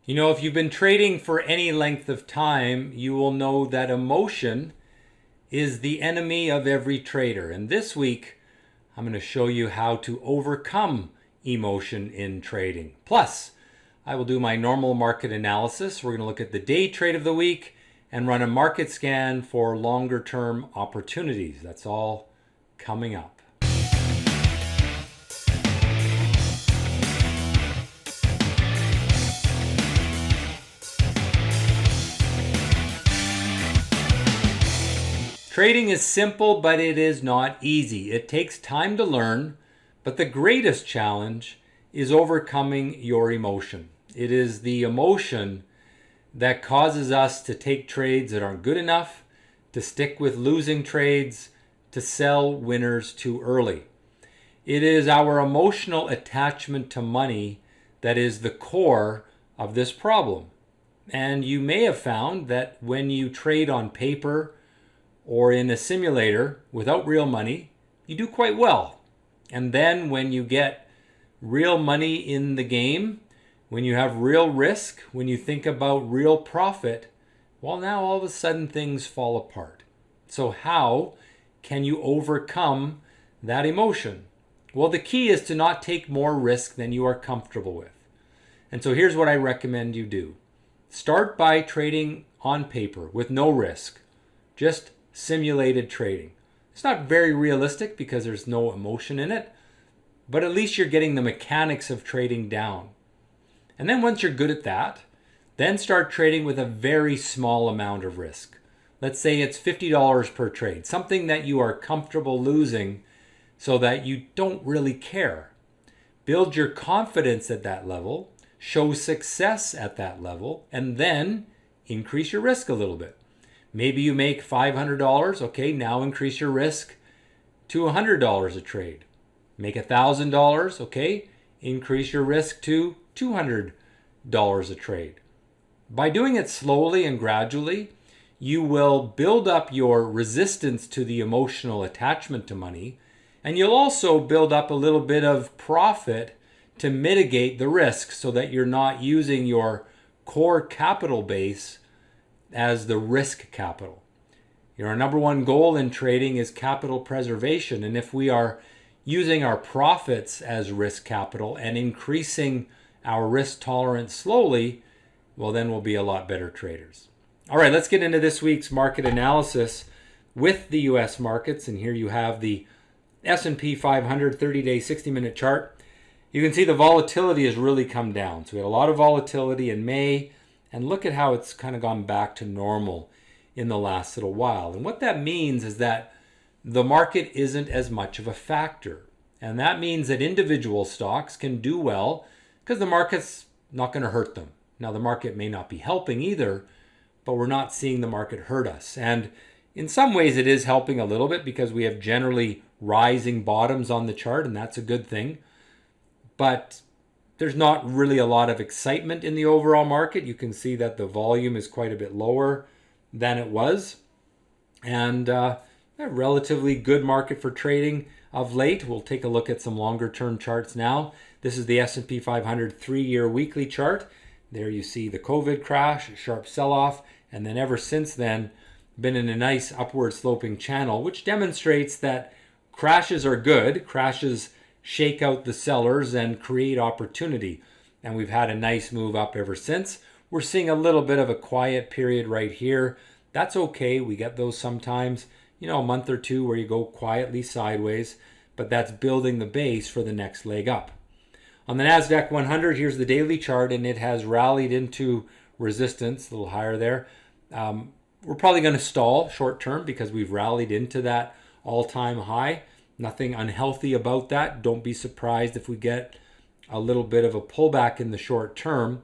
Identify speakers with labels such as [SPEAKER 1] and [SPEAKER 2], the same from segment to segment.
[SPEAKER 1] You know, if you've been trading for any length of time, you will know that emotion is the enemy of every trader. And this week, I'm going to show you how to overcome emotion in trading. Plus, I will do my normal market analysis. We're going to look at the day trade of the week and run a market scan for longer term opportunities. That's all coming up. Trading is simple, but it is not easy. It takes time to learn, but the greatest challenge is overcoming your emotion. It is the emotion that causes us to take trades that aren't good enough, to stick with losing trades, to sell winners too early. It is our emotional attachment to money that is the core of this problem. And you may have found that when you trade on paper or in a simulator without real money, you do quite well. And then when you get real money in the game, when you have real risk, when you think about real profit, well, now all of a sudden things fall apart. So how can you overcome that emotion? Well, the key is to not take more risk than you are comfortable with. And so here's what I recommend you do. Start by trading on paper with no risk, just simulated trading. It's not very realistic because there's no emotion in it, but at least you're getting the mechanics of trading down. And then once you're good at that, then start trading with a very small amount of risk. Let's say it's $50 per trade, something that you are comfortable losing so that you don't really care. Build your confidence at that level, show success at that level, and then increase your risk a little bit. Maybe you make $500, okay, now increase your risk to $100 a trade. Make $1,000, okay, increase your risk to $200 a trade. By doing it slowly and gradually, you will build up your resistance to the emotional attachment to money, and you'll also build up a little bit of profit to mitigate the risk so that you're not using your core capital base as the risk capital. Our number one goal in trading is capital preservation. And if we are using our profits as risk capital and increasing our risk tolerance slowly, well, then we'll be a lot better traders. All right, let's get into this week's market analysis with the US markets. And here you have the S&P 500 30-day 60-minute chart. You can see the volatility has really come down. So we had a lot of volatility in May. And look at how it's kind of gone back to normal in the last little while. And what that means is that the market isn't as much of a factor. And that means that individual stocks can do well because the market's not going to hurt them. Now, the market may not be helping either, but we're not seeing the market hurt us. And in some ways, it is helping a little bit because we have generally rising bottoms on the chart, and that's a good thing. But there's not really a lot of excitement in the overall market. You can see that the volume is quite a bit lower than it was. And a relatively good market for trading of late. We'll take a look at some longer term charts now. This is the S&P 500 3-year weekly chart. There you see the COVID crash, a sharp sell-off, and then ever since then, been in a nice upward sloping channel, which demonstrates that crashes are good. Crashes shake out the sellers and create opportunity. And we've had a nice move up ever since. We're seeing a little bit of a quiet period right here. That's okay. We get those sometimes, a month or two where you go quietly sideways, but that's building the base for the next leg up. On the NASDAQ 100, here's the daily chart, and it has rallied into resistance, a little higher there. We're probably going to stall short term because we've rallied into that all-time high. Nothing unhealthy about that. Don't be surprised if we get a little bit of a pullback in the short term.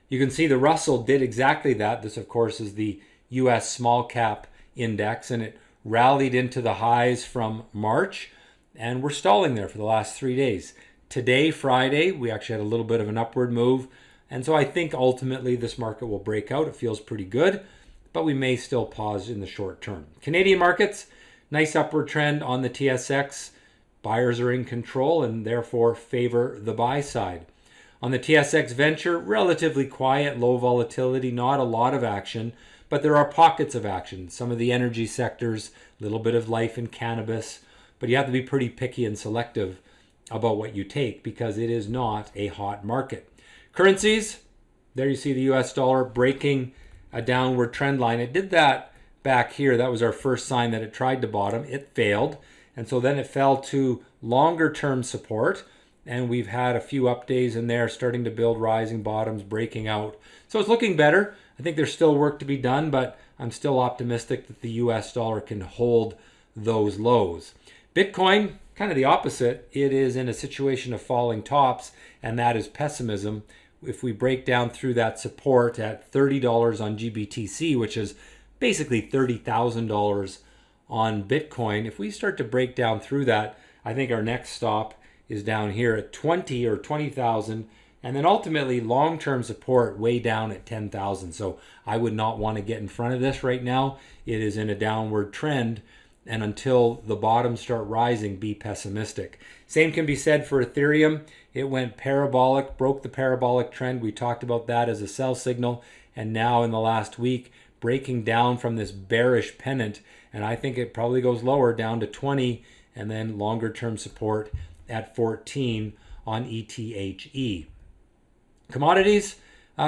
[SPEAKER 1] You can see the Russell did exactly that. This, of course, is the US small cap index, and it rallied into the highs from March, and we're stalling there for the last 3 days. Today, Friday, we actually had a little bit of an upward move, and so I think ultimately this market will break out. It feels pretty good, but we may still pause in the short term. Canadian markets, nice upward trend on the TSX. Buyers are in control and therefore favor the buy side. On the TSX Venture, relatively quiet, low volatility, not a lot of action, but there are pockets of action. Some of the energy sectors, a little bit of life in cannabis, but you have to be pretty picky and selective about what you take because it is not a hot market. Currencies, there you see the US dollar breaking a downward trend line. It did that back here. That was our first sign that it tried to bottom. It failed. And so then it fell to longer term support. And we've had a few up days in there starting to build rising bottoms, breaking out. So it's looking better. I think there's still work to be done, but I'm still optimistic that the US dollar can hold those lows. Bitcoin, kind of the opposite. It is in a situation of falling tops, and that is pessimism. If we break down through that support at $30 on GBTC, which is basically $30,000 on Bitcoin, if we start to break down through that, I think our next stop is down here at 20 or 20,000, and then ultimately long-term support way down at 10,000. So I would not want to get in front of this right now. It is in a downward trend, and until the bottoms start rising, be pessimistic. Same can be said for Ethereum. It went parabolic, broke the parabolic trend. We talked about that as a sell signal, and now in the last week, breaking down from this bearish pennant, and I think it probably goes lower down to 20, and then longer term support at 14 on ETHE. Commodities,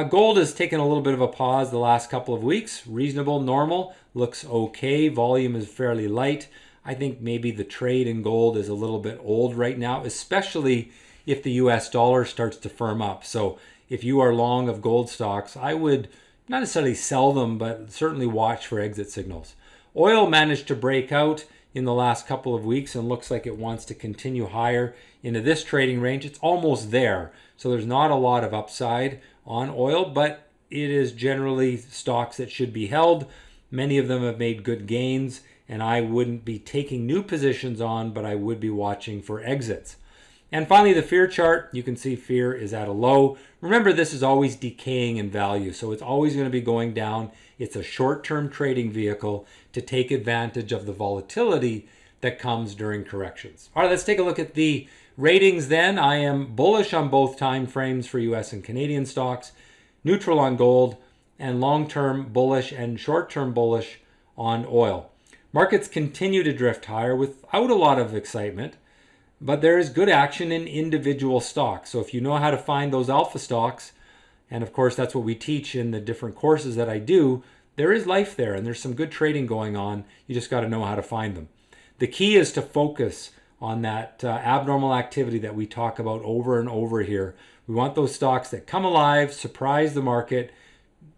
[SPEAKER 1] gold has taken a little bit of a pause the last couple of weeks. Reasonable, normal, looks okay. Volume is fairly light. I think maybe the trade in gold is a little bit old right now, especially if the US dollar starts to firm up. So if you are long of gold stocks, I would not necessarily sell them, but certainly watch for exit signals. Oil managed to break out in the last couple of weeks and looks like it wants to continue higher into this trading range. It's almost there. So there's not a lot of upside on oil, but it is generally stocks that should be held. Many of them have made good gains, and I wouldn't be taking new positions on, but I would be watching for exits. And finally, the fear chart, you can see fear is at a low. Remember, this is always decaying in value, so it's always going to be going down. It's a short-term trading vehicle to take advantage of the volatility that comes during corrections. All right, let's take a look at the ratings then. I am bullish on both time frames for US and Canadian stocks, neutral on gold, and long-term bullish and short-term bullish on oil. Markets continue to drift higher without a lot of excitement, but there is good action in individual stocks. So if you know how to find those alpha stocks, and of course that's what we teach in the different courses that I do, there is life there and there's some good trading going on. You just got to know how to find them. The key is to focus on that abnormal activity that we talk about over and over here. We want those stocks that come alive, surprise the market,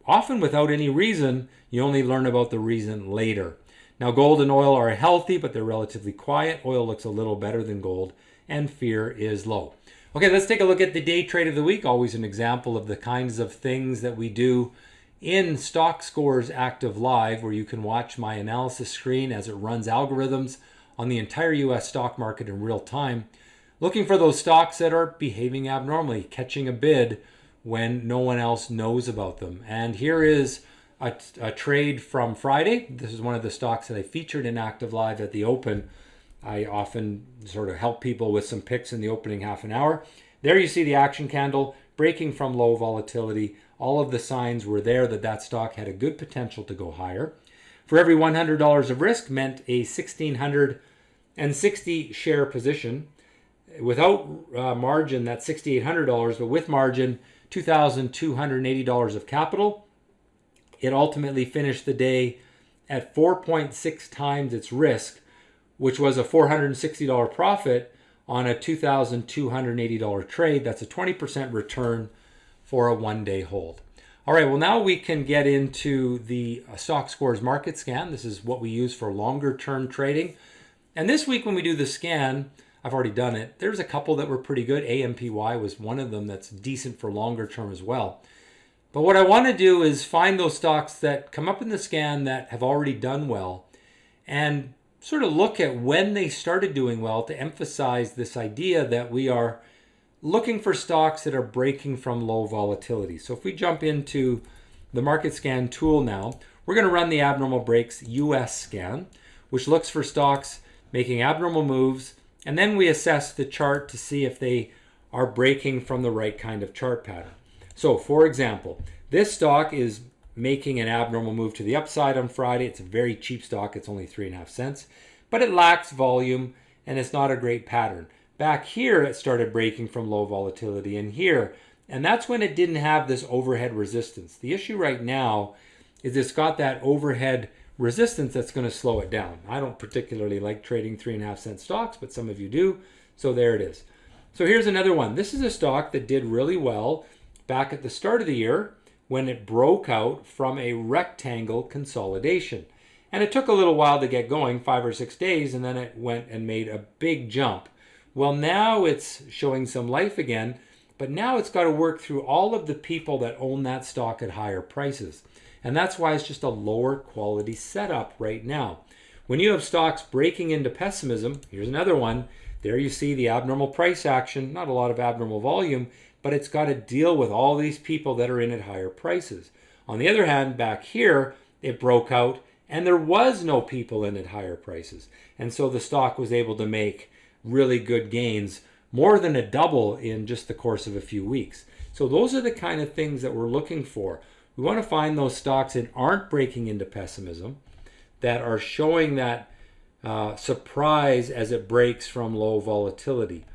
[SPEAKER 1] often without any reason. You only learn about the reason later. Now, gold and oil are healthy, but they're relatively quiet. Oil looks a little better than gold, and fear is low. Okay, let's take a look at the day trade of the week. Always an example of the kinds of things that we do in Stockscores Active Live, where you can watch my analysis screen as it runs algorithms on the entire US stock market in real time, looking for those stocks that are behaving abnormally, catching a bid when no one else knows about them. And here is a trade from Friday. This is one of the stocks that I featured in Active Live at the open. I often sort of help people with some picks in the opening half an hour. There you see the action candle breaking from low volatility. All of the signs were there that that stock had a good potential to go higher. For every $100 of risk meant a 1,660 share position. Without margin, that's $6,800, but with margin, $2,280 of capital. It ultimately finished the day at 4.6 times its risk, which was a $460 profit on a $2,280 trade. That's a 20% return for a one-day hold. All right, well, now we can get into the Stockscores market scan. This is what we use for longer-term trading. And this week when we do the scan, I've already done it. There's a couple that were pretty good. AMPY was one of them that's decent for longer term as well. But what I want to do is find those stocks that come up in the scan that have already done well and sort of look at when they started doing well to emphasize this idea that we are looking for stocks that are breaking from low volatility. So if we jump into the market scan tool now, we're going to run the abnormal breaks US scan, which looks for stocks making abnormal moves, and then we assess the chart to see if they are breaking from the right kind of chart pattern. So for example, this stock is making an abnormal move to the upside on Friday. It's a very cheap stock. It's only 3.5 cents, but it lacks volume and it's not a great pattern. Back here, it started breaking from low volatility in here, and that's when it didn't have this overhead resistance. The issue right now is it's got that overhead resistance that's going to slow it down. I don't particularly like trading 3.5 cent stocks, but some of you do. So there it is. So here's another one. This is a stock that did really well back at the start of the year when it broke out from a rectangle consolidation. And it took a little while to get going, 5 or 6 days, and then it went and made a big jump. Well, now it's showing some life again, but now it's got to work through all of the people that own that stock at higher prices. And that's why it's just a lower quality setup right now. When you have stocks breaking into pessimism, here's another one. There you see the abnormal price action, not a lot of abnormal volume, but it's got to deal with all these people that are in at higher prices. On the other hand, back here, it broke out and there was no people in at higher prices. And so the stock was able to make really good gains, more than a double in just the course of a few weeks. So those are the kind of things that we're looking for. We want to find those stocks that aren't breaking into pessimism, that are showing that surprise as it breaks from low volatility.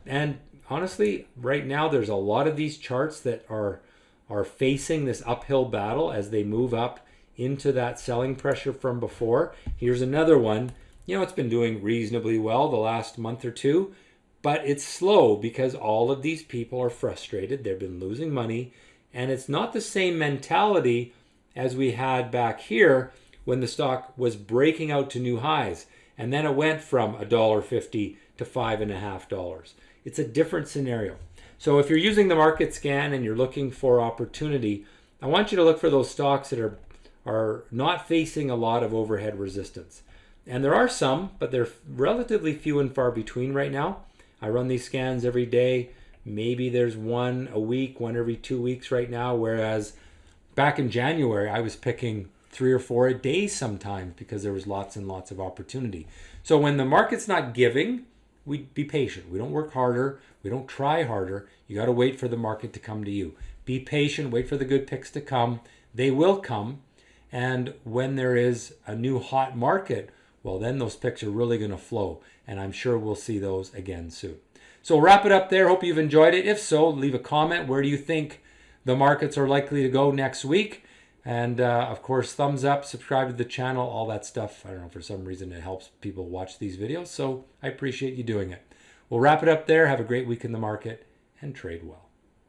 [SPEAKER 1] And honestly, right now there's a lot of these charts that are facing this uphill battle as they move up into that selling pressure from before. Here's another one. You know, it's been doing reasonably well the last month or two, but it's slow because all of these people are frustrated. They've been losing money, and it's not the same mentality as we had back here when the stock was breaking out to new highs, and then it went from $1.50 to $5.50. It's a different scenario. So if you're using the market scan and you're looking for opportunity, I want you to look for those stocks that are not facing a lot of overhead resistance. And there are some, but they're relatively few and far between right now. I run these scans every day. Maybe there's one a week, one every 2 weeks right now, whereas back in January, I was picking 3 or 4 a day sometimes because there was lots and lots of opportunity. So when the market's not giving, we be patient. We don't work harder. We don't try harder. You got to wait for the market to come to you. Be patient. Wait for the good picks to come. They will come. And when there is a new hot market, well, then those picks are really going to flow. And I'm sure we'll see those again soon. So we'll wrap it up there. Hope you've enjoyed it. If so, leave a comment. Where do you think the markets are likely to go next week? And of course, thumbs up, subscribe to the channel, all that stuff. I don't know, for some reason it helps people watch these videos. So I appreciate you doing it. We'll wrap it up there. Have a great week in the market and trade well.